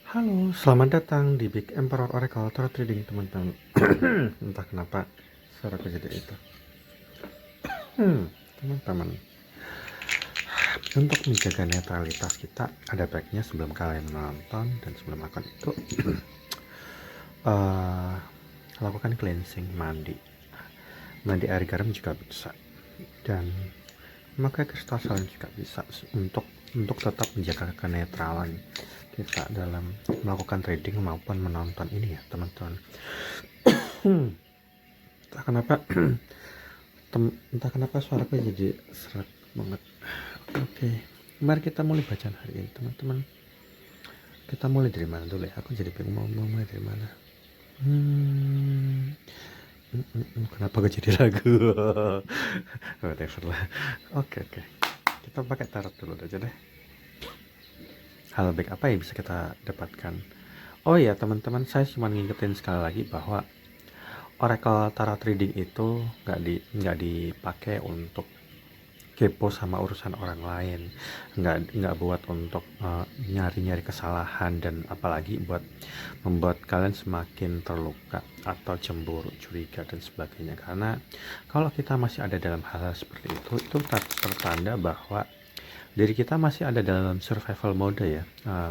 Halo, selamat datang di Big Emperor Oracle Tarot Trading, teman-teman. Entah kenapa suaraku jadi itu. Teman-teman, untuk menjaga netralitas kita, ada baiknya sebelum kalian menonton dan sebelum melakukan itu, eh, lakukan cleansing, mandi air garam juga bisa, dan memakai kristal salin juga bisa untuk tetap menjaga kenetralan kita dalam melakukan trading maupun menonton ini ya, teman-teman. Entah kenapa entah kenapa suaraku jadi serak banget. Oke, mari kita mulai bacaan hari ini, teman-teman. Kita mulai dari mana dulu ya? Aku jadi bingung mau mulai dari mana. Kenapa gue jadi ragu? Whatever lah. Oke. Kita pakai tarot dulu aja deh. Hal baik apa yang bisa kita dapatkan? Oh ya, teman-teman, saya cuma ngingetin sekali lagi bahwa Oracle Tarot Reading itu nggak dipakai untuk kepo sama urusan orang lain, nggak buat untuk nyari-nyari kesalahan, dan apalagi buat membuat kalian semakin terluka atau cemburu, curiga dan sebagainya. Karena kalau kita masih ada dalam hal seperti itu tertanda bahwa diri kita masih ada dalam survival mode ya,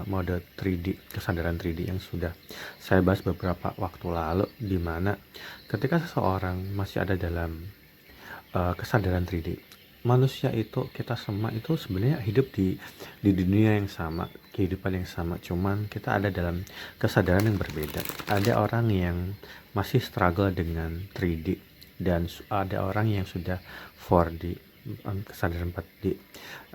mode 3D, kesadaran 3D yang sudah saya bahas beberapa waktu lalu, di mana ketika seseorang masih ada dalam kesadaran 3D, manusia itu, kita semua itu sebenarnya hidup di dunia yang sama, kehidupan yang sama, cuman kita ada dalam kesadaran yang berbeda. Ada orang yang masih struggle dengan 3D, dan ada orang yang sudah 4D, kesadaran 4D,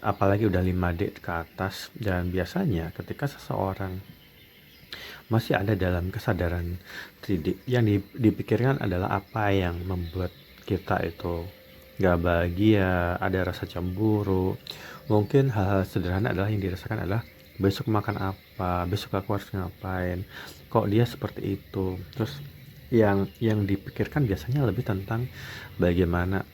apalagi udah 5D ke atas. Dan biasanya ketika seseorang masih ada dalam kesadaran 3D, yang dipikirkan adalah apa yang membuat kita itu gak bahagia, ada rasa cemburu. Mungkin hal-hal sederhana adalah yang dirasakan adalah besok makan apa, besok aku harus ngapain, kok dia seperti itu. Terus yang dipikirkan biasanya lebih tentang bagaimana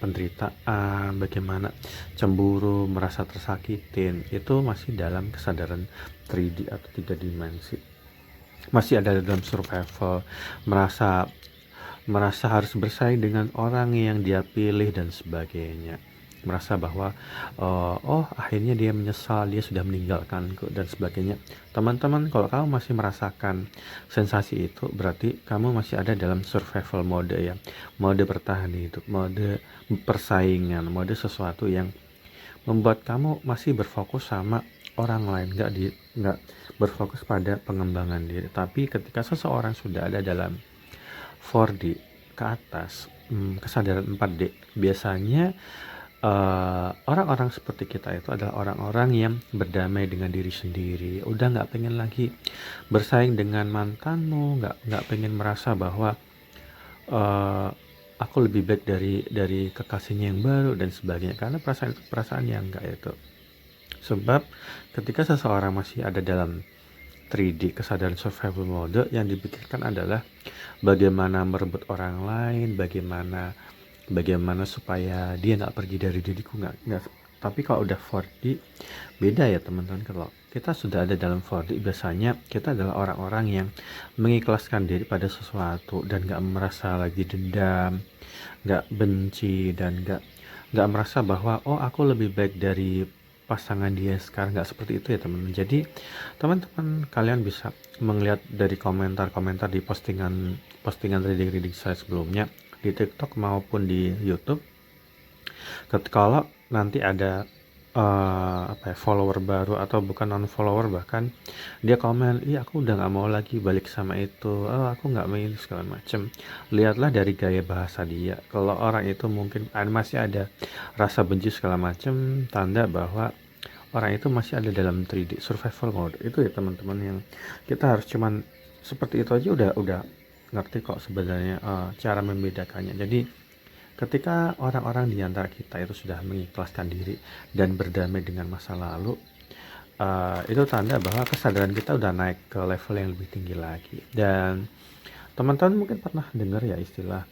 penderitaan, bagaimana cemburu, merasa tersakitin. Itu masih dalam kesadaran 3D atau 3 dimensi, masih ada dalam survival, merasa harus bersaing dengan orang yang dia pilih dan sebagainya, merasa bahwa akhirnya dia menyesal, dia sudah meninggalkanku dan sebagainya. Teman-teman, kalau kamu masih merasakan sensasi itu, berarti kamu masih ada dalam survival mode ya, mode bertahan hidup, mode persaingan, mode sesuatu yang membuat kamu masih berfokus sama orang lain, nggak berfokus pada pengembangan diri. Tapi ketika seseorang sudah ada dalam 4D ke atas, kesadaran 4D, biasanya orang-orang seperti kita itu adalah orang-orang yang berdamai dengan diri sendiri. Udah nggak pengen lagi bersaing dengan mantanmu, nggak pengen merasa bahwa aku lebih baik dari kekasihnya yang baru dan sebagainya, karena perasaan yang enggak itu. Sebab ketika seseorang masih ada dalam 3D kesadaran survival mode, yang dipikirkan adalah bagaimana merebut orang lain, bagaimana supaya dia nggak pergi dari diriku, nggak. Tapi kalau udah 4D beda ya teman-teman. Kalau kita sudah ada dalam 4D, biasanya kita adalah orang-orang yang mengikhlaskan diri pada sesuatu dan nggak merasa lagi dendam, nggak benci, dan nggak merasa bahwa aku lebih baik dari pasangan dia sekarang. Nggak seperti itu ya teman-teman. Jadi teman-teman, kalian bisa melihat dari komentar-komentar di postingan reading saya sebelumnya di TikTok maupun di YouTube. Kalau nanti ada follower baru atau bukan non follower, bahkan dia komen, iya aku udah nggak mau lagi balik sama itu, aku nggak mau ini segala macem. Lihatlah dari gaya bahasa dia. Kalau orang itu mungkin masih ada rasa benci segala macem, tanda bahwa orang itu masih ada dalam 3D survival mode. Itu ya teman-teman, yang kita harus cuman seperti itu aja udah ngerti kok sebenarnya cara membedakannya. Jadi ketika orang-orang di antara kita itu sudah mengikhlaskan diri dan berdamai dengan masa lalu, itu tanda bahwa kesadaran kita udah naik ke level yang lebih tinggi lagi. Dan teman-teman mungkin pernah dengar ya istilah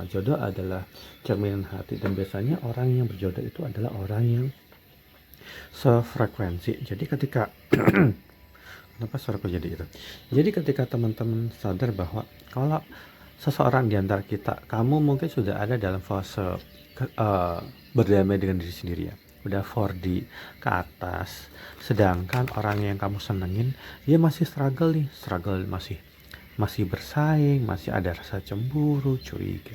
jodoh adalah cerminan hati, dan biasanya orang yang berjodoh itu adalah orang yang sefrekuensi. Jadi ketika Kenapa suaraku jadi itu? Jadi ketika teman-teman sadar bahwa kalau seseorang di antara kita, kamu mungkin sudah ada dalam fase berdamai dengan diri sendiri ya. Udah 4D ke atas. Sedangkan orang yang kamu senengin, dia masih struggle masih bersaing, masih ada rasa cemburu, curiga.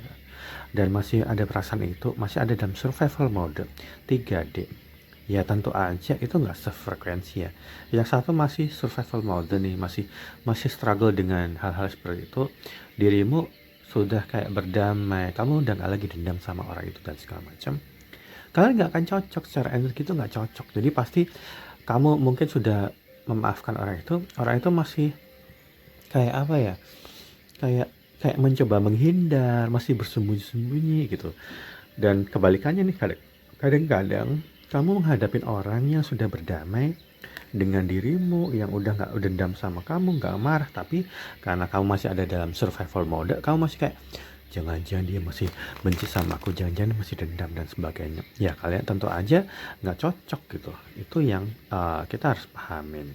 Dan masih ada perasaan itu, masih ada dalam survival mode 3D. Ya tentu aja itu nggak sefrekuensi ya. Yang satu masih survival mode nih, masih struggle dengan hal-hal seperti itu. Dirimu sudah kayak berdamai, kamu udah nggak lagi dendam sama orang itu dan segala macam. Kalian nggak akan cocok, secara energi itu nggak cocok. Jadi pasti kamu mungkin sudah memaafkan orang itu masih kayak apa ya? Kayak kayak mencoba menghindar, masih bersembunyi-sembunyi gitu. Dan kebalikannya nih, kadang-kadang kamu menghadapin orang yang sudah berdamai dengan dirimu, yang udah nggak dendam sama kamu, nggak marah, tapi karena kamu masih ada dalam survival mode, kamu masih kayak jangan-jangan dia masih benci sama aku, jangan-jangan masih dendam dan sebagainya. Ya kalian tentu aja nggak cocok gitu. Itu yang kita harus pahamin.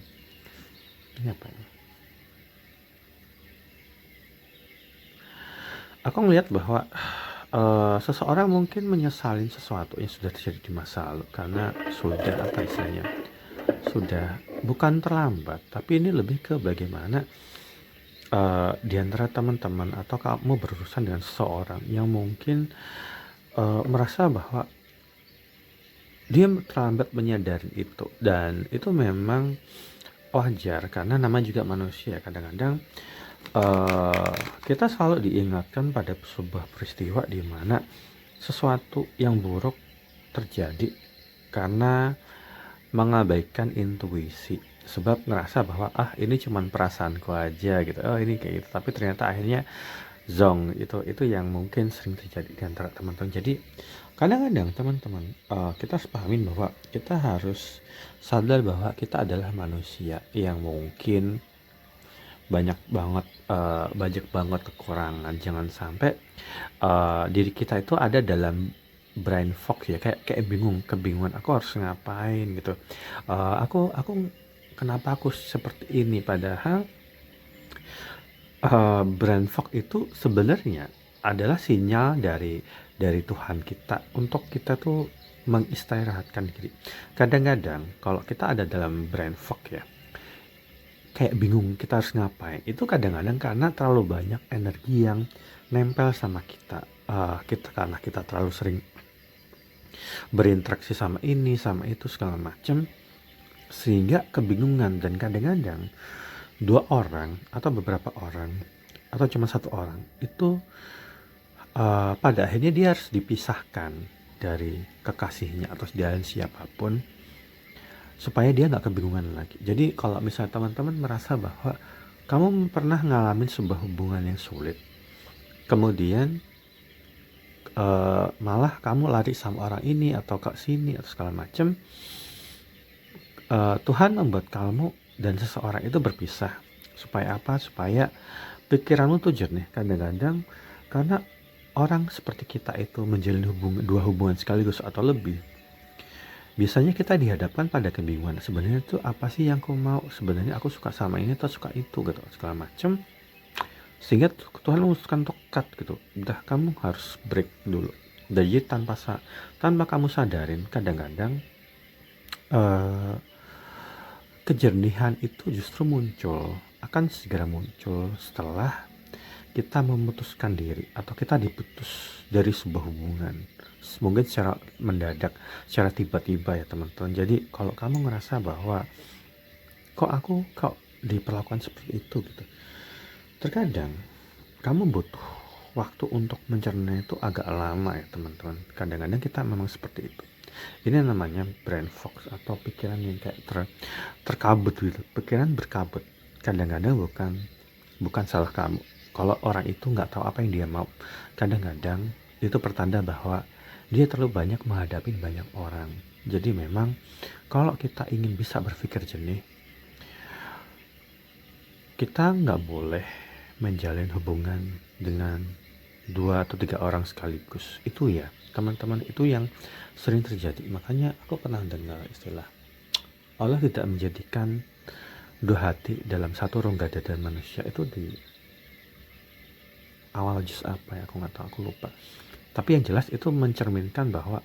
Ini apa ya? Aku ngelihat bahwa seseorang mungkin menyesalin sesuatu yang sudah terjadi di masa lalu karena sudah apa istilahnya, sudah bukan terlambat, tapi ini lebih ke bagaimana di antara teman-teman atau kamu berurusan dengan seseorang yang mungkin merasa bahwa dia terlambat menyadari itu, dan itu memang wajar karena nama juga manusia. Kadang-kadang kita selalu diingatkan pada sebuah peristiwa di mana sesuatu yang buruk terjadi karena mengabaikan intuisi, sebab ngerasa bahwa ini cuman perasaanku aja gitu, oh ini kayak gitu, tapi ternyata akhirnya zong. Itu yang mungkin sering terjadi di antara teman-teman. Jadi kadang-kadang teman-teman, kita harus pahamin bahwa kita harus sadar bahwa kita adalah manusia yang mungkin banyak banget kekurangan. Jangan sampai diri kita itu ada dalam brain fog ya, kayak kebingungan aku harus ngapain gitu. Aku kenapa aku seperti ini, padahal brain fog itu sebenarnya adalah sinyal dari Tuhan kita untuk kita tuh mengistirahatkan diri. Kadang-kadang kalau kita ada dalam brain fog ya, kayak bingung kita harus ngapain, itu kadang-kadang karena terlalu banyak energi yang nempel sama kita. Karena kita terlalu sering berinteraksi sama ini sama itu segala macam, sehingga kebingungan. Dan kadang-kadang dua orang atau beberapa orang atau cuma satu orang itu pada akhirnya dia harus dipisahkan dari kekasihnya atau dari siapapun supaya dia nggak kebingungan lagi. Jadi kalau misalnya teman-teman merasa bahwa kamu pernah ngalamin sebuah hubungan yang sulit, kemudian malah kamu lari sama orang ini atau ke sini atau segala macam, Tuhan membuat kamu dan seseorang itu berpisah. Supaya apa? Supaya pikiranmu tuh jernih. Kadang-kadang karena orang seperti kita itu menjalin dua hubungan sekaligus atau lebih, biasanya kita dihadapkan pada kebingungan. Sebenarnya itu apa sih yang aku mau? Sebenarnya aku suka sama ini atau suka itu gitu, segala macam. Sehingga Tuhan memutuskan untuk cut gitu. Udah, kamu harus break dulu. Jadi tanpa kamu sadarin, kadang-kadang kejernihan itu justru akan segera muncul setelah kita memutuskan diri atau kita diputus dari sebuah hubungan. Mungkin secara mendadak, secara tiba-tiba ya teman-teman. Jadi kalau kamu ngerasa bahwa kok diperlakukan seperti itu gitu, terkadang kamu butuh waktu untuk mencerna itu agak lama ya teman-teman. Kadang-kadang kita memang seperti itu. Ini namanya brain fog atau pikiran yang kayak terkabut gitu. Pikiran berkabut. Kadang-kadang bukan salah kamu. Kalau orang itu nggak tahu apa yang dia mau, kadang-kadang itu pertanda bahwa dia terlalu banyak menghadapi banyak orang. Jadi memang kalau kita ingin bisa berpikir jernih, kita nggak boleh menjalin hubungan dengan 2 atau 3 orang sekaligus. Itu ya teman-teman, itu yang sering terjadi. Makanya aku pernah dengar istilah Allah tidak menjadikan dua hati dalam satu rongga dada manusia itu di awal juz apa ya, aku nggak tahu, aku lupa. Tapi yang jelas itu mencerminkan bahwa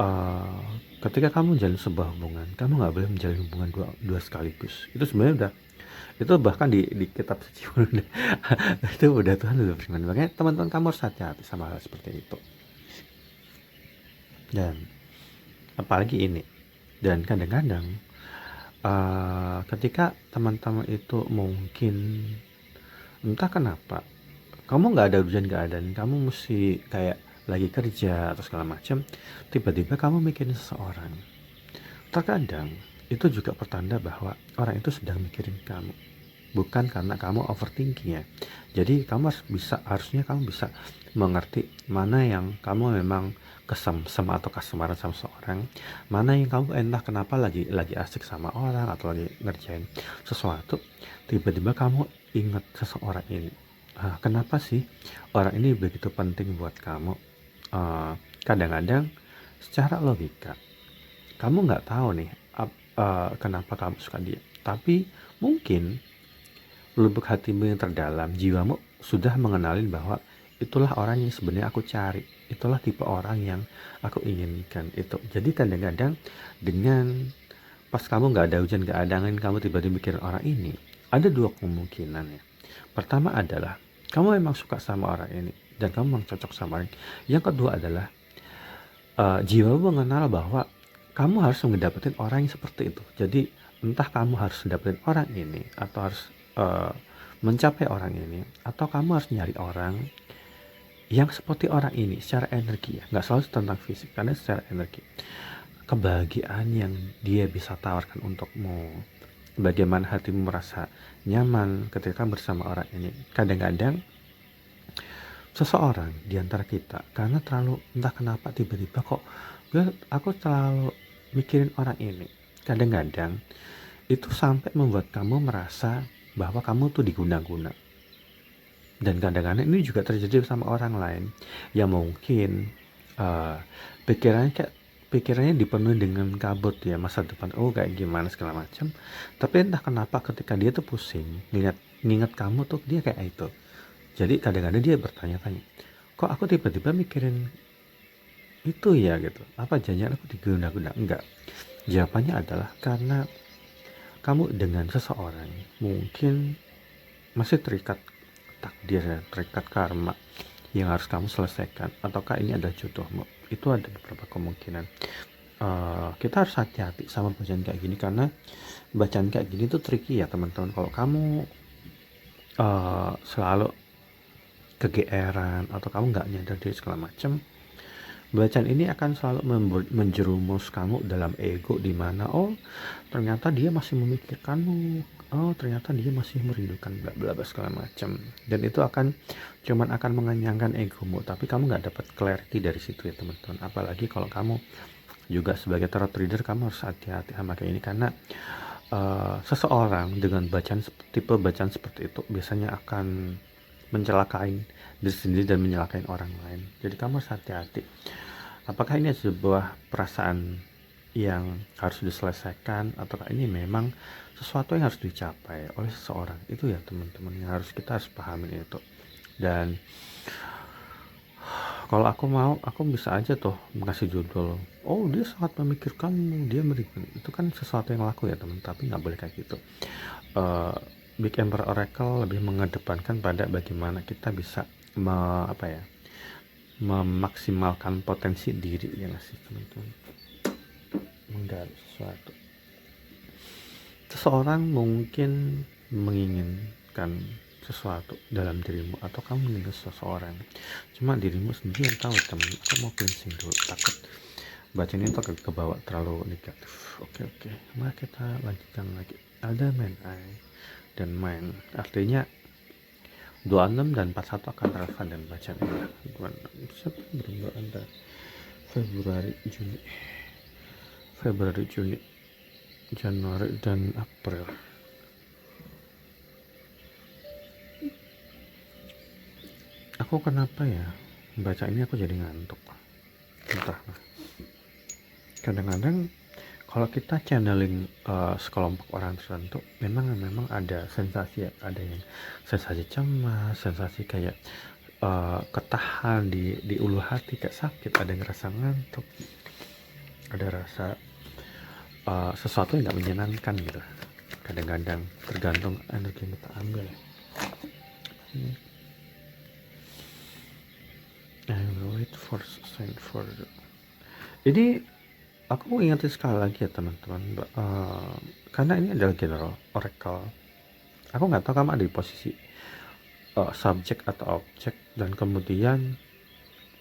uh, ketika kamu menjalin sebuah hubungan, kamu nggak boleh menjalin hubungan dua sekaligus. Itu sebenarnya udah, itu bahkan di kitab suci pun udah itu udah Tuhan udah berfirman. Makanya teman-teman kamu harus hati-hati sama hal seperti itu. Dan apalagi ini, dan kadang-kadang ketika teman-teman itu mungkin entah kenapa kamu nggak ada ujian, nggak ada, dan kamu mesti kayak lagi kerja atau segala macam, tiba-tiba kamu mikirin seseorang. Terkadang itu juga pertanda bahwa orang itu sedang mikirin kamu, bukan karena kamu overthinking ya. Jadi kamu harusnya kamu bisa mengerti mana yang kamu memang kesemsem atau kasmaran sama seseorang, mana yang kamu entah kenapa lagi asik sama orang atau lagi ngerjain sesuatu, tiba-tiba kamu ingat seseorang ini. Kenapa sih orang ini begitu penting buat kamu? Kadang-kadang secara logika kamu nggak tahu nih kenapa kamu suka dia, tapi mungkin lubuk hatimu yang terdalam, jiwamu sudah mengenalin bahwa itulah orang yang sebenarnya aku cari, itulah tipe orang yang aku inginkan itu. Jadi kadang-kadang dengan pas kamu nggak ada hujan, nggak ada angin, kamu tiba-tiba mikirin orang ini, ada dua kemungkinan ya. Pertama adalah kamu memang suka sama orang ini dan kamu memang cocok sama orang ini. Yang kedua adalah jiwamu mengenal bahwa kamu harus mendapatkan orang yang seperti itu. Jadi entah kamu harus mendapatkan orang ini atau harus mencapai orang ini, atau kamu harus nyari orang yang seperti orang ini secara energi ya. Nggak selalu tentang fisik, karena secara energi. Kebahagiaan yang dia bisa tawarkan untukmu, bagaimana hatimu merasa nyaman ketika bersama orang ini. Kadang-kadang seseorang di antara kita, karena terlalu entah kenapa tiba-tiba kok aku terlalu mikirin orang ini, kadang-kadang itu sampai membuat kamu merasa bahwa kamu tuh diguna-guna. Dan kadang-kadang ini juga terjadi sama orang lain yang mungkin pikirannya dipenuhi dengan kabut ya, masa depan kayak gimana segala macam. Tapi entah kenapa ketika dia tuh pusing nginget kamu tuh, dia kayak itu. Jadi kadang-kadang dia bertanya-tanya, kok aku tiba-tiba mikirin itu ya gitu, apa jangan aku diguna-guna? Enggak, jawabannya adalah karena kamu dengan seseorang mungkin masih terikat takdir ya, terikat karma yang harus kamu selesaikan, ataukah ini adalah jodohmu. Itu ada beberapa kemungkinan. Kita harus hati-hati sama bacaan kayak gini, karena bacaan kayak gini tuh tricky ya teman-teman. Kalau kamu selalu kegeeran atau kamu nggak nyadar diri segala macam, bacaan ini akan selalu menjerumus kamu dalam ego, di mana ternyata dia masih memikirkanmu, ternyata dia masih merindukan bla bla bla segala macam, dan itu cuman akan mengenyangkan egomu, tapi kamu nggak dapat clarity dari situ ya teman-teman. Apalagi kalau kamu juga sebagai tarot reader, kamu harus hati-hati sama kayak ini, karena seseorang dengan tipe bacaan seperti itu biasanya akan mencelakain diri sendiri dan menyalahkan orang lain. Jadi kamu harus hati-hati. Apakah ini sebuah perasaan yang harus diselesaikan, ataukah ini memang sesuatu yang harus dicapai oleh seseorang? Itu ya teman-teman yang kita harus pahami itu. Dan kalau aku bisa aja tuh ngasih judul, dia sangat memikirkanmu, dia merindukan. Itu kan sesuatu yang laku ya teman, tapi nggak boleh kayak gitu. Big Emperor Oracle lebih mengedepankan pada bagaimana kita bisa memaksimalkan potensi diri yang ngasih teman-teman, menggali sesuatu. Seseorang mungkin menginginkan sesuatu dalam dirimu, atau kamu menginginkan seseorang, cuma dirimu sendiri yang tahu teman. Aku mau cleansing dulu, takut bacanya itu kebawa terlalu negatif. Oke, mari kita lanjutkan lagi. Ada man eye dan main, artinya 26 dan 41 akan relevan dan bacaan ini. September antara Februari, Juni, Januari dan April. Aku kenapa ya baca ini aku jadi ngantuk, entah. Kadang-kadang kalau kita channeling sekelompok orang tertentu, memang ada sensasi ya, ada yang sensasi cemas, sensasi kayak ketahan di ulu hati, kayak sakit, ada yang rasa ngantuk, ada rasa sesuatu yang nggak menyenangkan gitu. Kadang-kadang tergantung energi yang kita ambil ya. I will wait for sign for ini. Aku ingetin sekali lagi ya teman-teman, karena ini adalah general oracle. Aku nggak tahu kamu ada di posisi subjek atau objek, dan kemudian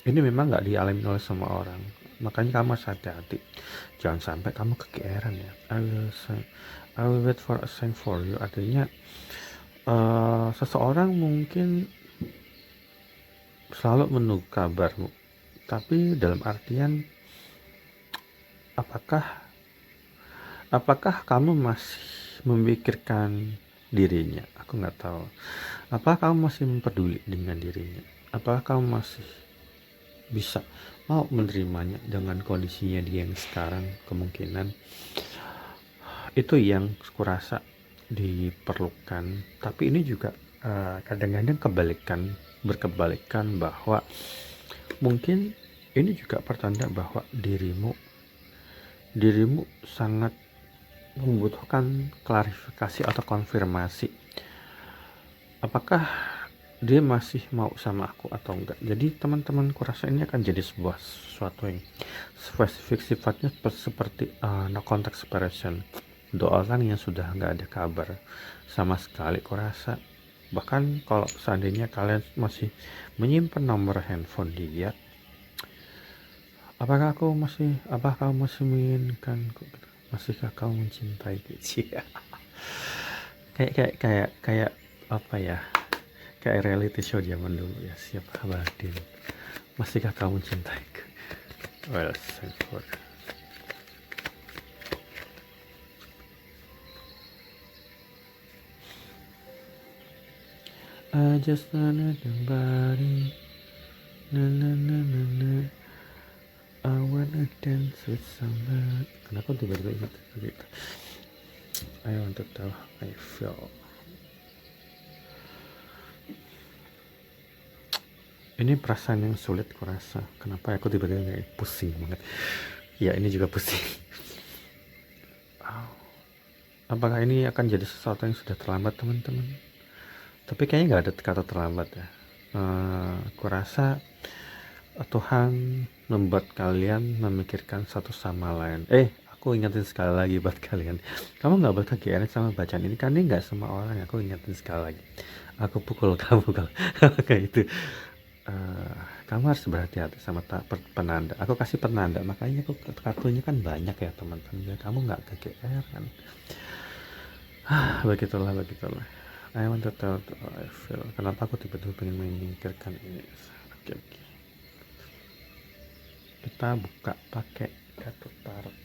ini memang nggak dialami oleh semua orang. Makanya kamu harus hati-hati, jangan sampai kamu kegeeran ya. I will wait for a sign for you. Artinya seseorang mungkin selalu menunggu kabarmu, tapi dalam artian apakah kamu masih memikirkan dirinya? Aku nggak tahu. Apakah kamu masih peduli dengan dirinya? Apakah kamu masih bisa mau menerimanya dengan kondisinya dia yang sekarang? Kemungkinan itu yang kurasa diperlukan. Tapi ini juga kadang-kadang berkebalikan bahwa mungkin ini juga pertanda bahwa dirimu sangat membutuhkan klarifikasi atau konfirmasi. Apakah dia masih mau sama aku atau enggak? Jadi teman-teman, kurasa ini akan jadi sesuatu yang spesifik, sifatnya seperti no contact separation. Dua orang yang sudah nggak ada kabar sama sekali, kurasa. Bahkan kalau seandainya kalian masih menyimpan nomor handphone dia, apakah kamu masih menginginkanku? Masihkah kamu mencintai gitu? kayak apa ya? Kayak reality show zaman dulu ya, siapa Badin? Masihkah kamu mencintaiku? Well, thank for I just wanna somebody, na na na na na. I wanna dance with somebody. Kenapa tiba-tiba ingat gitu? I want to tell how I feel. Ini perasaan yang sulit kurasa. Kenapa aku tiba-tiba kayak pusing banget? Ya, ini juga pusing. Apakah ini akan jadi sesuatu yang sudah terlambat, teman-teman? Tapi kayaknya nggak ada kata terlambat ya. Kurasa Tuhan membuat kalian memikirkan satu sama lain. Aku ingetin sekali lagi buat kalian, kamu nggak bakal kegeeran sama bacaan ini, karena nggak semua orang. Aku ingetin sekali lagi, aku pukul kamu kalau kayak itu. Kamu harus berhati-hati sama penanda. Aku kasih penanda, makanya aku kartunya kan banyak ya teman-teman, biar kamu nggak kegeeran. Begitulah. I want to tell how I feel. Kenapa aku tiba-tiba pengen memikirkan ini? Oke. Kita buka pakai kartu tarot.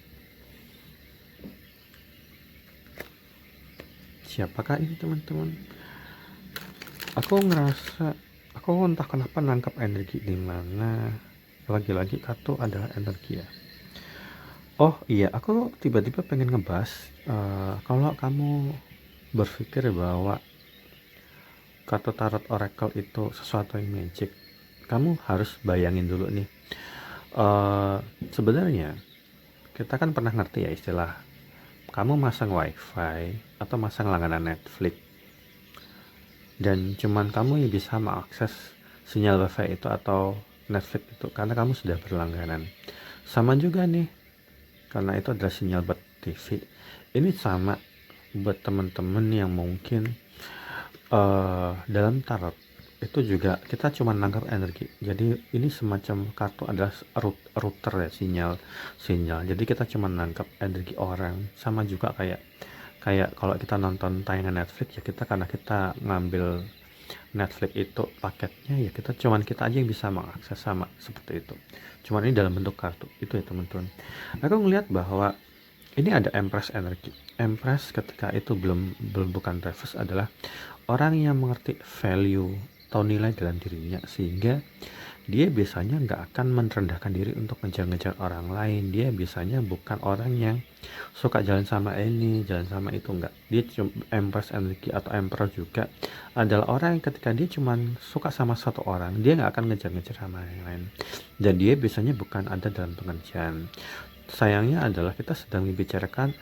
Siapakah ini teman-teman? Aku entah kenapa nangkap energi di mana. Lagi-lagi kartu adalah energi ya. Oh iya, aku tiba-tiba pengen ngebahas kalau kamu berpikir bahwa kartu tarot oracle itu sesuatu yang magic, kamu harus bayangin dulu nih. Sebenarnya kita kan pernah ngerti ya istilah kamu masang wifi atau masang langganan Netflix, dan cuman kamu yang bisa mengakses sinyal wifi itu atau Netflix itu karena kamu sudah berlangganan. Sama juga nih, karena itu adalah sinyal buat TV. Ini sama buat teman-teman yang mungkin dalam tarot itu juga kita cuma nangkap energi. Jadi ini semacam kartu adalah router ya, sinyal. Jadi kita cuma nangkap energi orang. Sama juga kayak kalau kita nonton tayangan Netflix ya, karena kita ngambil Netflix itu paketnya ya, kita aja yang bisa mengakses, sama seperti itu. Cuman ini dalam bentuk kartu itu ya teman-teman. Aku ngelihat bahwa ini ada Empress energi. Empress ketika itu bukan reverse, adalah orang yang mengerti value atau nilai dalam dirinya, sehingga dia biasanya nggak akan merendahkan diri untuk ngejar-ngejar orang lain. Dia biasanya bukan orang yang suka jalan sama ini, jalan sama itu, enggak. Dia cuma Empress energi atau Emperor juga adalah orang yang ketika dia cuma suka sama satu orang, dia nggak akan ngejar-ngejar sama yang lain. Dan dia biasanya bukan ada dalam pengerjaan. Sayangnya adalah kita sedang membicarakan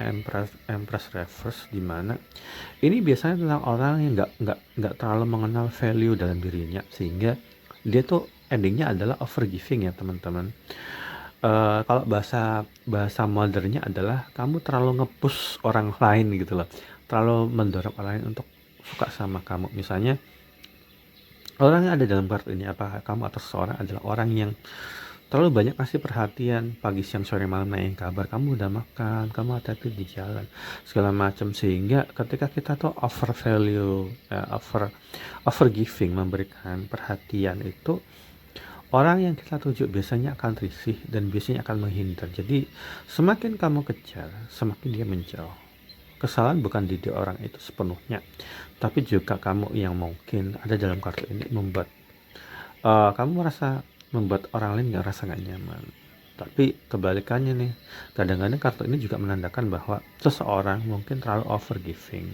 Empress Reverse, di mana ini biasanya tentang orang yang nggak terlalu mengenal value dalam dirinya, sehingga dia tuh endingnya adalah overgiving ya teman-teman. Kalau bahasa bahasa modernnya adalah kamu terlalu nge-push orang lain gitu loh, terlalu mendorong orang lain untuk suka sama kamu. Misalnya orang yang ada dalam kartu ini, apa kamu atau seseorang adalah orang yang terlalu banyak kasih perhatian, pagi, siang, sore, malam nanyain kabar, kamu udah makan, kamu hati-hati di jalan, segala macam. Sehingga ketika kita tuh over value, over giving, memberikan perhatian itu, orang yang kita tuju biasanya akan risih dan biasanya akan menghindar. Jadi semakin kamu kejar, semakin dia menjauh. Kesalahan bukan di orang itu sepenuhnya, tapi juga kamu yang mungkin ada dalam kartu ini membuat kamu merasa membuat orang lain nggak nyaman. Tapi kebalikannya nih, kadang-kadang kartu ini juga menandakan bahwa seseorang mungkin terlalu overgiving,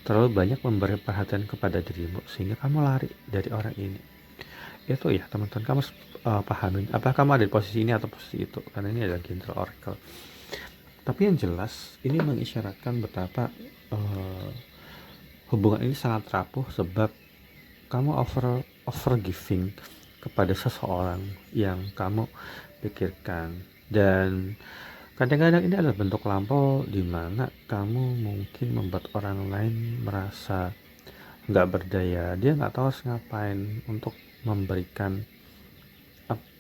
terlalu banyak memberi perhatian kepada dirimu, sehingga kamu lari dari orang ini. Itu ya teman-teman, kamu pahamin apa kamu ada di posisi ini atau posisi itu, karena ini adalah General Oracle. Tapi yang jelas ini mengisyaratkan betapa hubungan ini sangat rapuh, sebab kamu over giving kepada seseorang yang kamu pikirkan. Dan kadang-kadang ini adalah bentuk lampau di mana kamu mungkin membuat orang lain merasa nggak berdaya. Dia nggak tahu harus ngapain untuk memberikan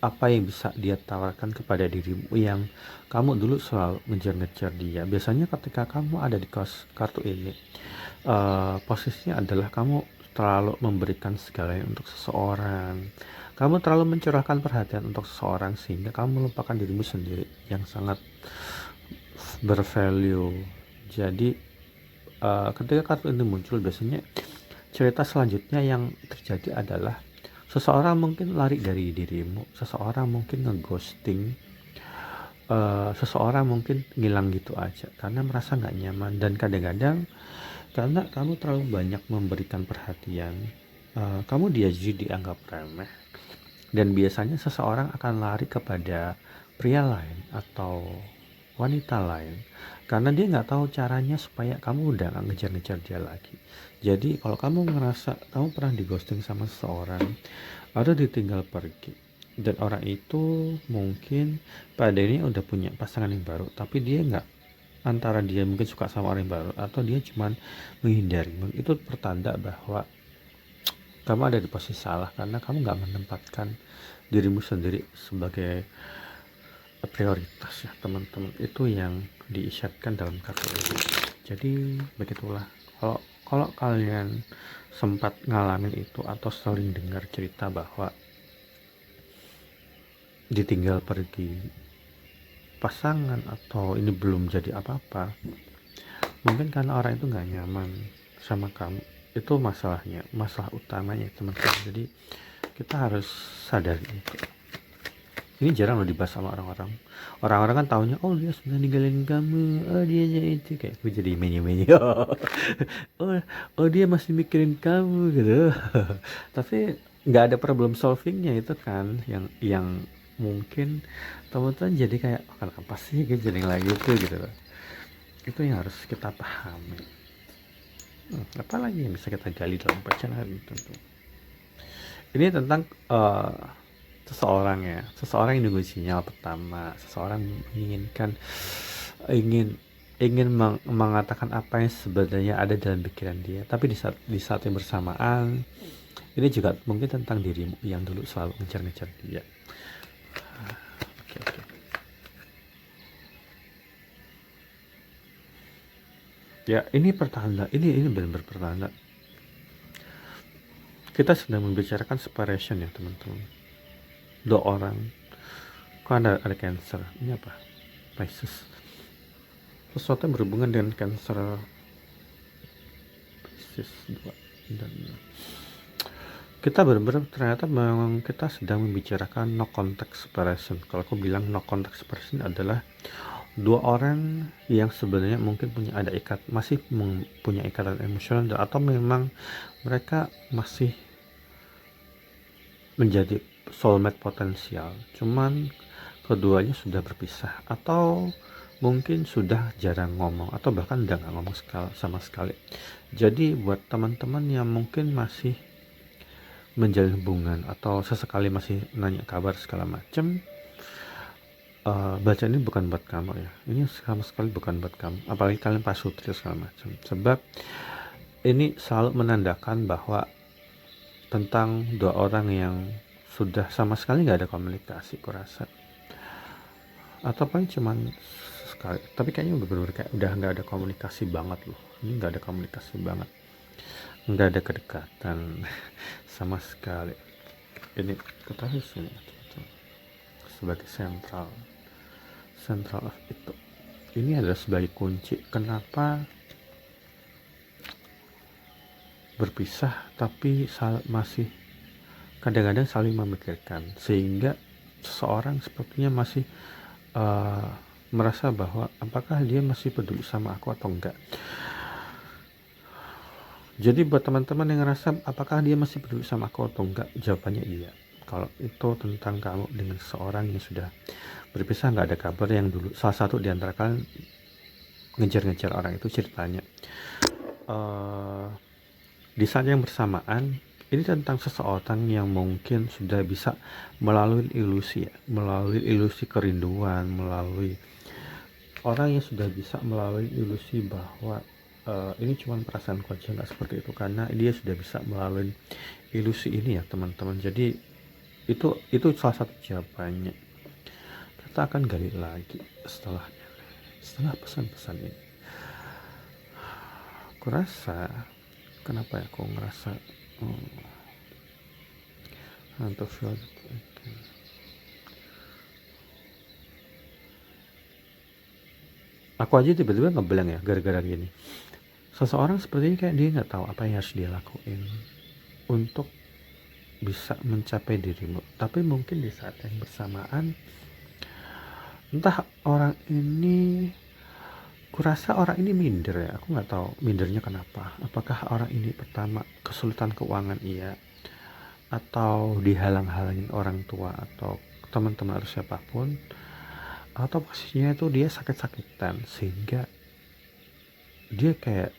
apa yang bisa dia tawarkan kepada dirimu, yang kamu dulu selalu ngejar-ngejar dia. Biasanya ketika kamu ada di kartu ini, posisinya adalah kamu terlalu memberikan segalanya untuk seseorang, kamu terlalu mencurahkan perhatian untuk seseorang, sehingga kamu melupakan dirimu sendiri yang sangat bervalue. Jadi ketika kartu ini muncul, biasanya cerita selanjutnya yang terjadi adalah seseorang mungkin lari dari dirimu, seseorang mungkin ngeghosting, seseorang mungkin ngilang gitu aja karena merasa nggak nyaman. Dan kadang-kadang karena kamu terlalu banyak memberikan perhatian, kamu dianggap remeh, dan biasanya seseorang akan lari kepada pria lain atau wanita lain karena dia nggak tahu caranya supaya kamu udah nggak ngejar-ngejar dia lagi. Jadi kalau kamu ngerasa kamu pernah di ghosting sama seseorang atau ditinggal pergi, dan orang itu mungkin pada ini udah punya pasangan yang baru, tapi dia nggak, antara dia mungkin suka sama orang yang baru atau dia cuman menghindari, itu pertanda bahwa kamu ada di posisi salah karena kamu nggak menempatkan dirimu sendiri sebagai prioritas ya teman-teman. Itu yang diisyaratkan dalam kartu ini. Jadi begitulah, kalau kalian sempat ngalamin itu atau sering dengar cerita bahwa ditinggal pergi pasangan atau ini belum jadi apa-apa, mungkin karena orang itu nggak nyaman sama kamu. Itu masalahnya, masalah utamanya teman-teman. Jadi kita harus sadari itu. Ini jarang loh dibahas sama orang-orang. Orang-orang kan taunya, oh dia sudah ninggalin kamu, oh dia itu, kayak gue jadi menye-menye. oh dia masih mikirin kamu gitu. Tapi nggak ada problem solvingnya itu kan, yang mungkin teman-teman jadi kayak, oh, kenapa sih gue jadi lagi itu gitu loh. Itu yang harus kita pahami. Apalagi yang bisa kita gali dalam perjalanan tentu. Ini tentang seseorang yang nunggu sinyal pertama, seseorang ingin mengatakan apa yang sebenarnya ada dalam pikiran dia, tapi di saat yang bersamaan ini juga mungkin tentang dirimu yang dulu selalu ngejar-ngejar dia. Oke. Ya, ini pertanda, ini benar-benar pertanda kita sedang membicarakan separation ya teman-teman. Dua orang, kok ada Cancer, ini apa? Pisces, sesuatu yang berhubungan dengan Cancer, Pisces 2 dan kita benar-benar ternyata memang kita sedang membicarakan no context separation. Kalau aku bilang no context separation adalah dua orang yang sebenarnya mungkin masih punya ikatan emosional, atau memang mereka masih menjadi soulmate potensial, cuman keduanya sudah berpisah, atau mungkin sudah jarang ngomong, atau bahkan udah nggak ngomong sama sekali. Jadi buat teman-teman yang mungkin masih menjalin hubungan atau sesekali masih nanya kabar segala macam, baca ini bukan buat kamu ya. Ini sama sekali bukan buat kamu. Apalagi kalian pasutri segala macam. Sebab ini selalu menandakan bahwa tentang dua orang yang sudah sama sekali nggak ada komunikasi, kurasa. Atau paling cuman sekali. Tapi kayaknya bener-bener kayak udah nggak ada komunikasi banget loh. Ini nggak ada komunikasi banget. Nggak ada kedekatan sama sekali. Ini kita harus ini sebagai central of itu. Ini adalah sebagai kunci kenapa berpisah tapi masih kadang-kadang saling memikirkan, sehingga seseorang sepertinya masih merasa bahwa apakah dia masih peduli sama aku atau enggak. Jadi buat teman-teman yang ngerasa apakah dia masih peduli sama aku atau enggak, jawabannya iya. Kalau itu tentang kamu dengan seseorang yang sudah berpisah, nggak ada kabar, yang dulu salah satu di antara kalian ngejar-ngejar orang itu, ceritanya di saat yang bersamaan ini tentang seseorang yang mungkin sudah bisa melalui ilusi kerinduan, melalui orang yang sudah bisa melalui ilusi bahwa ini cuma perasaan aja, nggak seperti itu, karena dia sudah bisa melalui ilusi ini ya teman-teman. Jadi itu salah satu jawabannya. Kita akan gali lagi setelah pesan-pesan ini. Aku rasa kenapa ya aku ngerasa aku aja tiba-tiba ngebelang ya gara-gara gini. Seseorang sepertinya kayak dia nggak tahu apa yang harus dia lakuin untuk bisa mencapai dirimu. Tapi mungkin di saat yang bersamaan, entah orang ini, kurasa orang ini minder ya. Aku nggak tahu mindernya kenapa. Apakah orang ini pertama kesulitan keuangan iya, atau dihalang-halangin orang tua atau teman-teman atau siapapun, atau posisinya itu dia sakit-sakitan sehingga dia kayak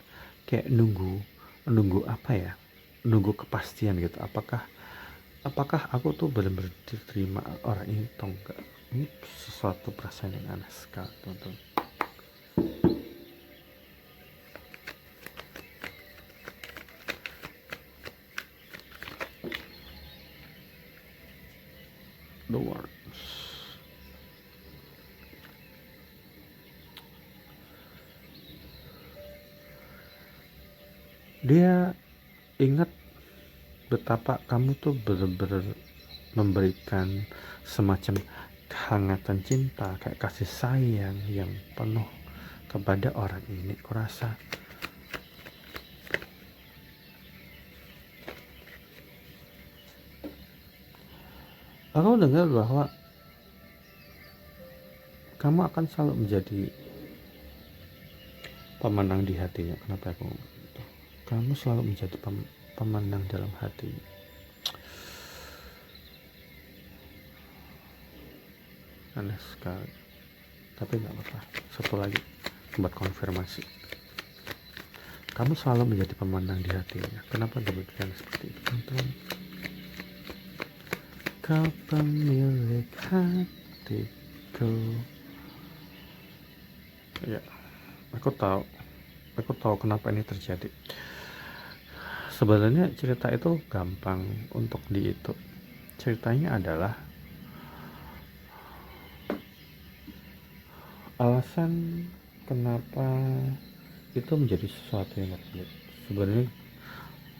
nunggu apa ya, nunggu kepastian gitu. Apakah aku tuh benar-benar diterima orang ini atau enggak. Ini sesuatu perasaan yang aneh sekali teman-teman. The words. Dia ingat betapa kamu tuh benar-benar memberikan semacam kehangatan cinta, kayak kasih sayang yang penuh kepada orang ini. Kurasa aku dengar bahwa kamu akan selalu menjadi pemenang di hatinya. Kenapa aku ngomong gitu? Kamu selalu menjadi pemenang dalam hatinya. Aneh sekali. Tapi gak apa-apa. Satu lagi buat konfirmasi. Kamu selalu menjadi pemenang di hatinya. Kenapa gak berpikiran seperti itu, teman-teman? Kau pemilik hatiku. Ya, aku tahu kenapa ini terjadi. Sebenarnya cerita itu gampang untuk itu. Ceritanya adalah alasan kenapa itu menjadi sesuatu yang sulit. Sebenarnya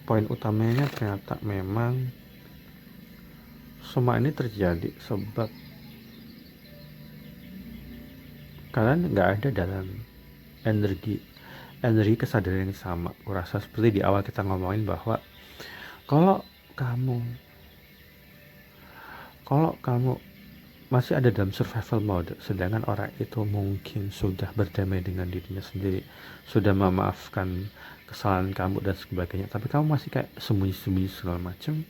poin utamanya ternyata memang semua ini terjadi sebab kalian nggak ada dalam energi kesadaran yang sama. Kurasa seperti di awal kita ngomongin bahwa kalau kamu kalau kamu masih ada dalam survival mode, sedangkan orang itu mungkin sudah berdamai dengan dirinya sendiri, sudah memaafkan kesalahan kamu dan sebagainya, tapi kamu masih kayak sembunyi-sembunyi segala macam,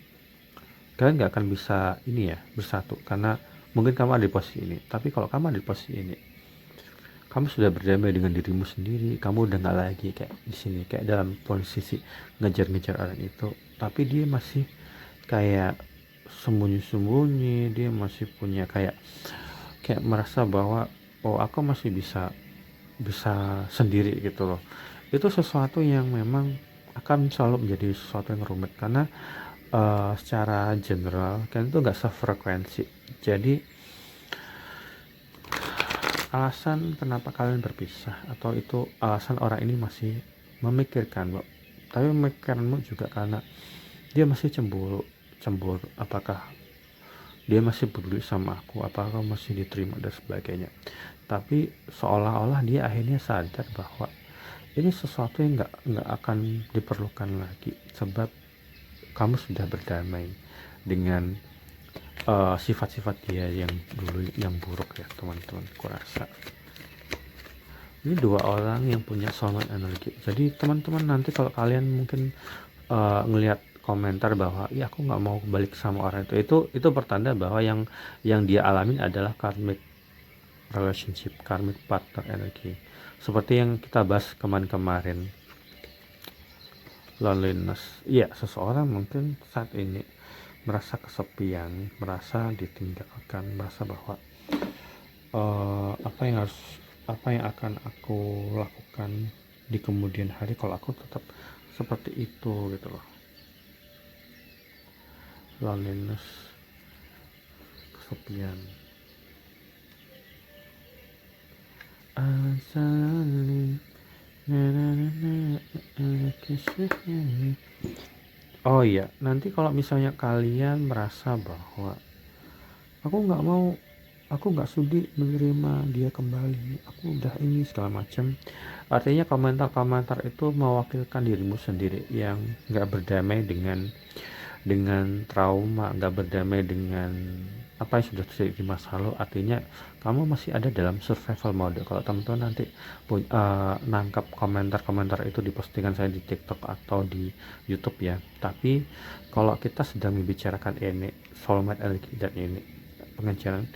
kalian nggak akan bisa ini ya bersatu, karena mungkin kamu ada di posisi ini, tapi kalau kamu ada di posisi ini, kamu sudah berdamai dengan dirimu sendiri, kamu udah nggak lagi kayak di sini, kayak dalam posisi ngejar-ngejar orang itu, tapi dia masih kayak sembunyi-sembunyi, dia masih punya kayak merasa bahwa oh aku masih bisa bisa sendiri gitu loh. Itu sesuatu yang memang akan selalu menjadi sesuatu yang rumit, karena secara general kan itu nggak sefrekuensi. Jadi alasan kenapa kalian berpisah atau itu alasan orang ini masih memikirkan, tapi memikirkanmu juga karena dia masih cemburu. Apakah dia masih peduli sama aku, apakah masih diterima dan sebagainya. Tapi seolah-olah dia akhirnya sadar bahwa ini sesuatu yang nggak akan diperlukan lagi, sebab kamu sudah berdamai dengan sifat-sifat dia yang dulu yang buruk ya teman-teman. Kurasa ini dua orang yang punya soulmate energi. Jadi teman-teman nanti kalau kalian mungkin ngelihat komentar bahwa ya aku nggak mau balik sama orang itu pertanda bahwa yang dia alamin adalah karmic relationship, karmic partner energy, seperti yang kita bahas kemarin. Loneliness, iya, seseorang mungkin saat ini merasa kesepian, merasa ditinggalkan, merasa bahwa apa yang akan aku lakukan di kemudian hari kalau aku tetap seperti itu gitu loh. Loneliness, kesepian. Oh iya, nanti kalau misalnya kalian merasa bahwa aku nggak sudi menerima dia kembali, aku udah ini segala macam, artinya komentar-komentar itu mewakilkan dirimu sendiri yang nggak berdamai dengan trauma, nggak berdamai dengan apa yang sudah terjadi di masa lalu. Artinya kamu masih ada dalam survival mode. Kalau teman-teman nanti nangkap komentar-komentar itu di postingan saya di TikTok atau di YouTube ya, tapi kalau kita sedang membicarakan ini soulmate energy dan ini pengejaran,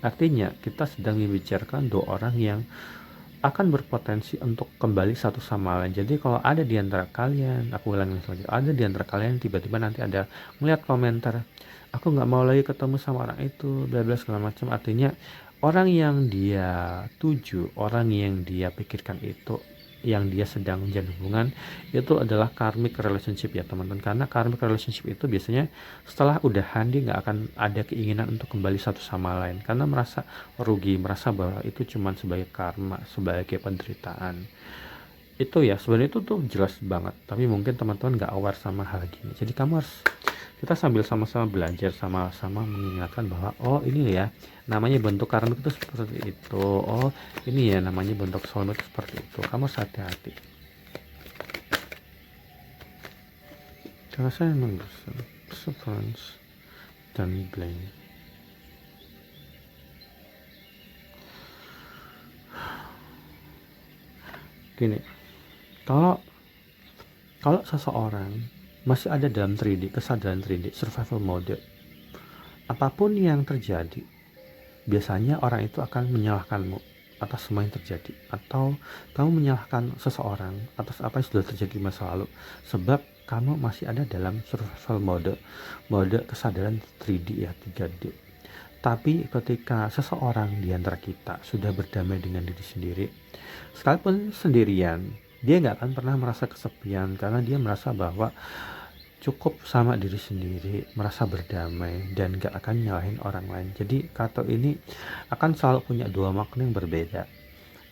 artinya kita sedang membicarakan dua orang yang akan berpotensi untuk kembali satu sama lain. Jadi kalau ada di antara kalian, aku ulangi lagi, ada di antara kalian tiba-tiba nanti ada melihat komentar, aku nggak mau lagi ketemu sama orang itu, bla bla segala macam. Artinya orang yang dia tuju, orang yang dia pikirkan itu, yang dia sedang menjalin hubungan itu adalah karmic relationship ya teman-teman. Karena karmic relationship itu biasanya setelah udahan dia nggak akan ada keinginan untuk kembali satu sama lain, karena merasa rugi, merasa bahwa itu cuma sebagai karma, sebagai penderitaan. Itu ya sebenarnya itu tuh jelas banget, tapi mungkin teman-teman nggak aware sama hal gini. Jadi kita sambil sama-sama belajar, sama-sama mengingatkan bahwa oh ini ya namanya bentuk karma itu seperti itu, oh ini ya namanya bentuk soulmate itu seperti itu. Kamu harus hati-hati, karena saya memang perseverance dan blame. Gini, kalau seseorang masih ada dalam 3D, kesadaran 3D, survival mode, apapun yang terjadi, biasanya orang itu akan menyalahkanmu atas semua yang terjadi, atau kamu menyalahkan seseorang atas apa yang sudah terjadi di masa lalu, sebab kamu masih ada dalam survival mode kesadaran 3D ya, 3D. Tapi ketika seseorang di antara kita sudah berdamai dengan diri sendiri, sekalipun sendirian, dia nggak akan pernah merasa kesepian, karena dia merasa bahwa cukup sama diri sendiri, merasa berdamai, dan gak akan nyalahin orang lain. Jadi kata ini akan selalu punya dua makna yang berbeda.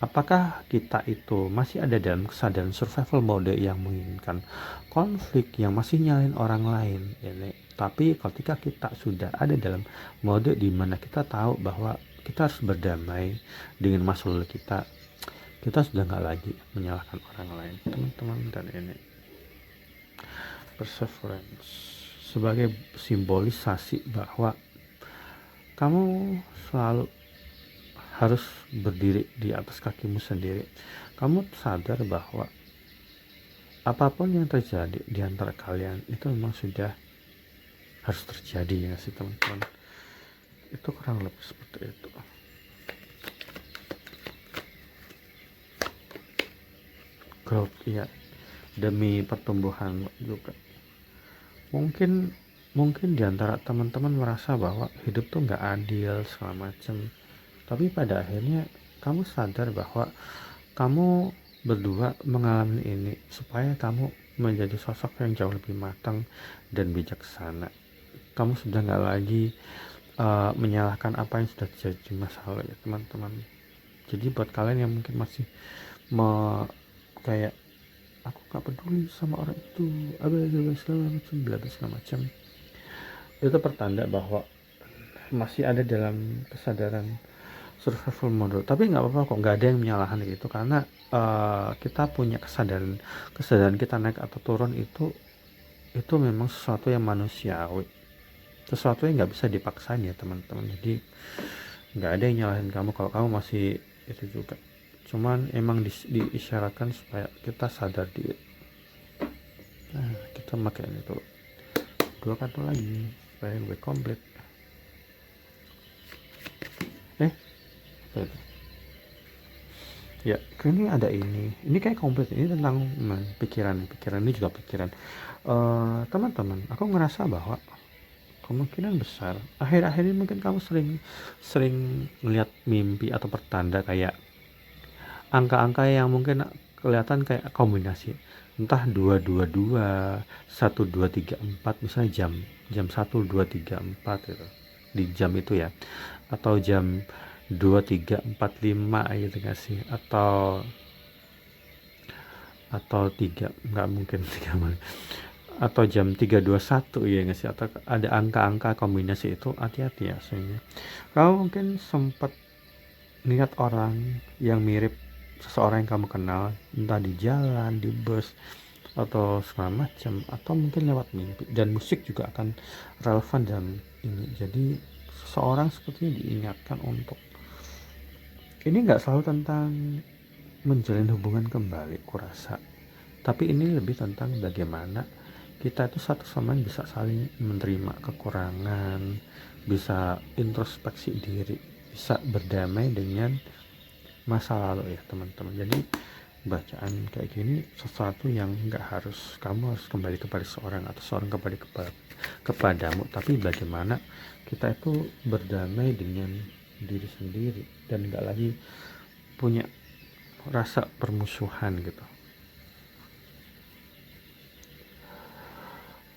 Apakah kita itu masih ada dalam kesadaran survival mode yang menginginkan konflik, yang masih nyalahin orang lain ini. Tapi ketika kita sudah ada dalam mode di mana kita tahu bahwa kita harus berdamai dengan masa lalu kita sudah nggak lagi menyalahkan orang lain, teman-teman. Dan ini perseverance, sebagai simbolisasi bahwa kamu selalu harus berdiri di atas kakimu sendiri. Kamu sadar bahwa apapun yang terjadi di antara kalian itu memang sudah harus terjadi, ya sih teman-teman. Itu kurang lebih seperti itu. Growth, ya, demi pertumbuhan juga. Mungkin di antara teman-teman merasa bahwa hidup tuh nggak adil segala macam, tapi pada akhirnya kamu sadar bahwa kamu berdua mengalami ini supaya kamu menjadi sosok yang jauh lebih matang dan bijaksana. Kamu sudah nggak lagi menyalahkan apa yang sudah terjadi di masa lalu, ya teman-teman. Jadi buat kalian yang mungkin masih kayak aku gak peduli sama orang itu, segala macam, itu pertanda bahwa masih ada dalam kesadaran survival mode. Tapi nggak apa-apa kok, nggak ada yang menyalahkan gitu, karena kita punya kesadaran kita naik atau turun itu memang sesuatu yang manusiawi, sesuatu yang nggak bisa dipaksain, ya teman-teman. Jadi nggak ada yang nyalahin kamu kalau kamu masih itu juga, cuman emang diisyaratkan supaya kita sadar diri. Nah, kita pakai ini tuh 2 kartu lagi supaya gue komplit. Apa itu? Ya, ini ada ini kayak komplit. Ini tentang pikiran ini juga pikiran. Teman-teman, aku ngerasa bahwa kemungkinan besar akhir-akhir ini mungkin kamu sering melihat mimpi atau pertanda kayak angka-angka yang mungkin kelihatan kayak kombinasi, entah 222, 1234, misalnya jam 1234 gitu di jam itu ya, atau jam 2345 gitu nggak sih, atau 3, nggak mungkin 3 malam, atau jam 321 ya nggak sih, atau ada angka-angka kombinasi itu. Hati-hati ya, soalnya kamu mungkin sempat lihat orang yang mirip seseorang yang kamu kenal, entah di jalan, di bus, atau segala macam, atau mungkin lewat mimpi. Dan musik juga akan relevan dalam ini. Jadi seseorang sepertinya diingatkan untuk ini nggak selalu tentang menjalin hubungan kembali, kurasa, tapi ini lebih tentang bagaimana kita itu satu sama lain bisa saling menerima kekurangan, bisa introspeksi diri, bisa berdamai dengan masa lalu, ya teman-teman. Jadi bacaan kayak gini sesuatu yang nggak harus kamu harus kembali kepada seorang atau seorang kembali kepadamu, tapi bagaimana kita itu berdamai dengan diri sendiri dan nggak lagi punya rasa permusuhan gitu.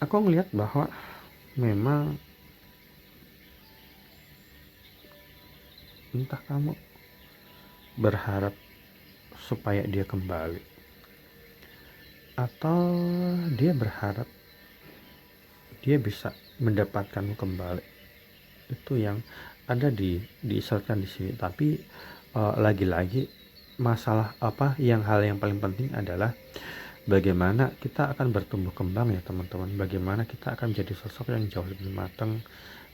Aku ngelihat bahwa memang entah kamu berharap supaya dia kembali, atau dia berharap dia bisa mendapatkanmu kembali, itu yang ada diisyaratkan di sini. Tapi lagi-lagi masalah hal yang paling penting adalah bagaimana kita akan bertumbuh kembang, ya teman-teman. Bagaimana kita akan menjadi sosok yang jauh lebih matang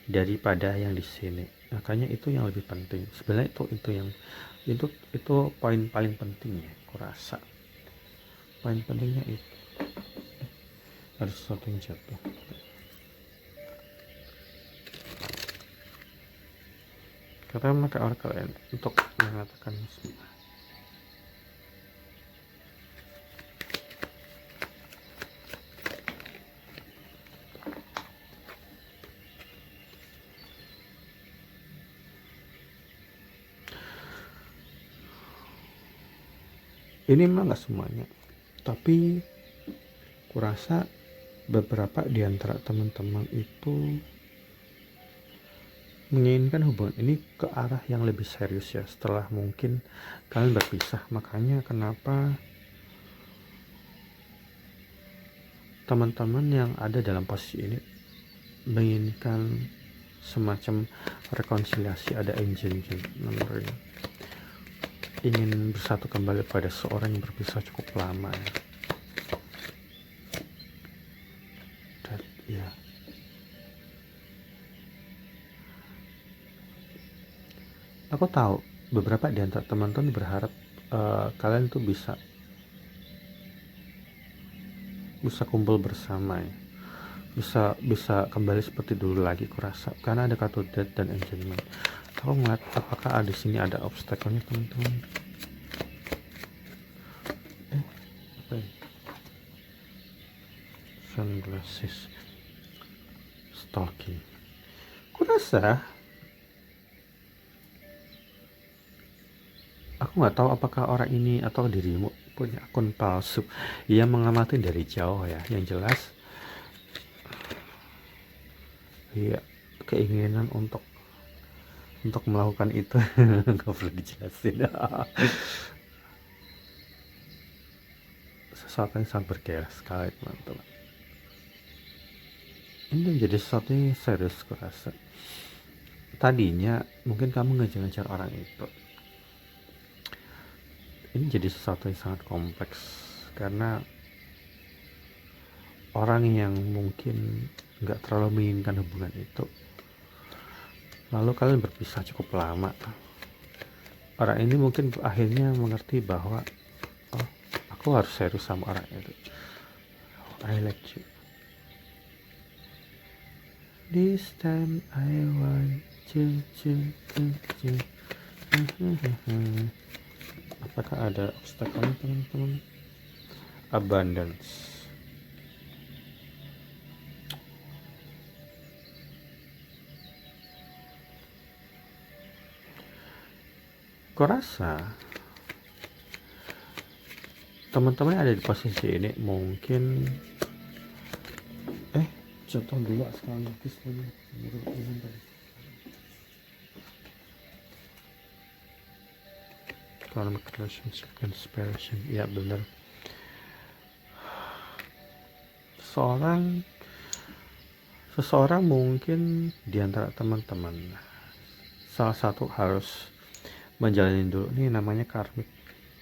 daripada yang di sini. Makanya itu yang lebih penting sebenarnya. Itu poin paling penting, ya aku rasa. Poin pentingnya itu harus sesuatu yang jatuh. Kata maka oracle kalian untuk mengatakan semua. Ini memang nggak semuanya, tapi kurasa beberapa di antara teman-teman itu menginginkan hubungan ini ke arah yang lebih serius, ya, setelah mungkin kalian berpisah. Makanya kenapa teman-teman yang ada dalam posisi ini menginginkan semacam rekonsiliasi, ada angel nomor ini, ingin bersatu kembali pada seorang yang berpisah cukup lama, ya. Dan, ya, Aku tahu beberapa di antara teman-teman berharap kalian tuh bisa kumpul bersama ya. Bisa kembali seperti dulu lagi kurasa karena ada kartu death dan enchantment. Aku ngeliat apakah di sini ada obstacle-nya teman-teman. Apa ya? Sunglasses stalking. Kurasa aku nggak tahu apakah orang ini atau dirimu punya akun palsu yang mengamati dari jauh ya. Yang jelas ya keinginan untuk melakukan itu nggak perlu dijelasin. Sesuatu yang sangat bergairah sekali teman-teman. Ini menjadi sesuatu yang serius kurasa. Tadinya mungkin kamu ngejar-ngejar orang itu. Ini jadi sesuatu yang sangat kompleks karena orang yang mungkin nggak terlalu menginginkan hubungan itu, lalu kalian berpisah cukup lama. Orang ini mungkin akhirnya mengerti bahwa oh, aku harus serius sama orang itu. I like you. This time I want you. Apakah ada obstacle teman-teman? Abundance. Kurasa teman-teman ada di posisi ini mungkin contoh dulu sekarang notice lagi economic relationship inspiration. Ya benar, seseorang mungkin di antara teman-teman salah satu harus menjalani dulu nih namanya karmic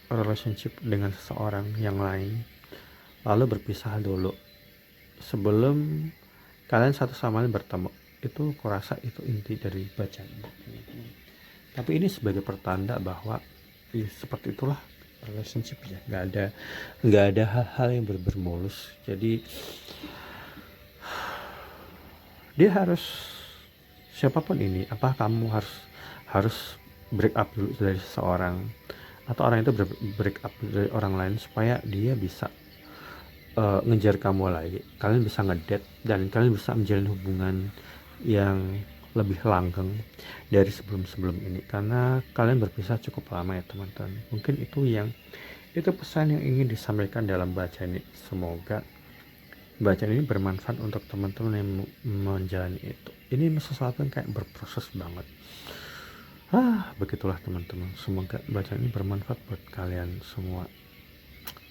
relationship dengan seseorang yang lain, lalu berpisah dulu sebelum kalian satu sama lain bertemu. Itu kurasa itu inti dari bacaan. Tapi ini sebagai pertanda bahwa seperti itulah relationship ya, nggak ada hal-hal yang bermulus. Jadi dia harus, siapapun ini, apa kamu harus break up dulu dari seseorang atau orang itu break up dari orang lain supaya dia bisa ngejar kamu lagi, kalian bisa ngedate dan kalian bisa menjalin hubungan yang lebih langgeng dari sebelum ini karena kalian berpisah cukup lama ya teman-teman. Mungkin itu pesan yang ingin disampaikan dalam bacaan ini. Semoga bacaan ini bermanfaat untuk teman-teman yang menjalani itu. Ini sesuatu yang kayak berproses banget. Begitulah teman-teman. Semoga bacaan ini bermanfaat buat kalian semua.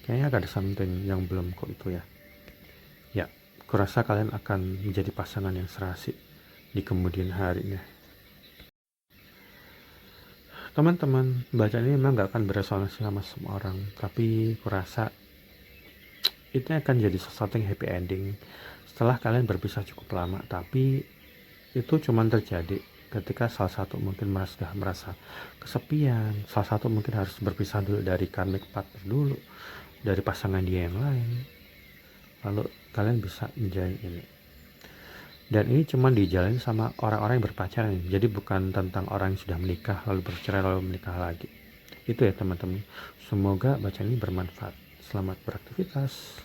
Kayaknya ada something yang belum kok itu ya. Ya, kurasa kalian akan menjadi pasangan yang serasi di kemudian harinya. Teman-teman, bacaan ini memang gak akan beresonansi sama semua orang, tapi kurasa itu akan jadi sesuatu yang happy ending setelah kalian berpisah cukup lama. Tapi itu cuma terjadi ketika salah satu mungkin merasa kesepian, salah satu mungkin harus berpisah dulu dari karmic partner dulu, dari pasangan dia yang lain, lalu kalian bisa menjalani ini. Dan ini cuma dijalani sama orang-orang yang berpacaran, jadi bukan tentang orang yang sudah menikah lalu bercerai lalu menikah lagi. Itu ya teman-teman. Semoga bacaan ini bermanfaat. Selamat beraktivitas.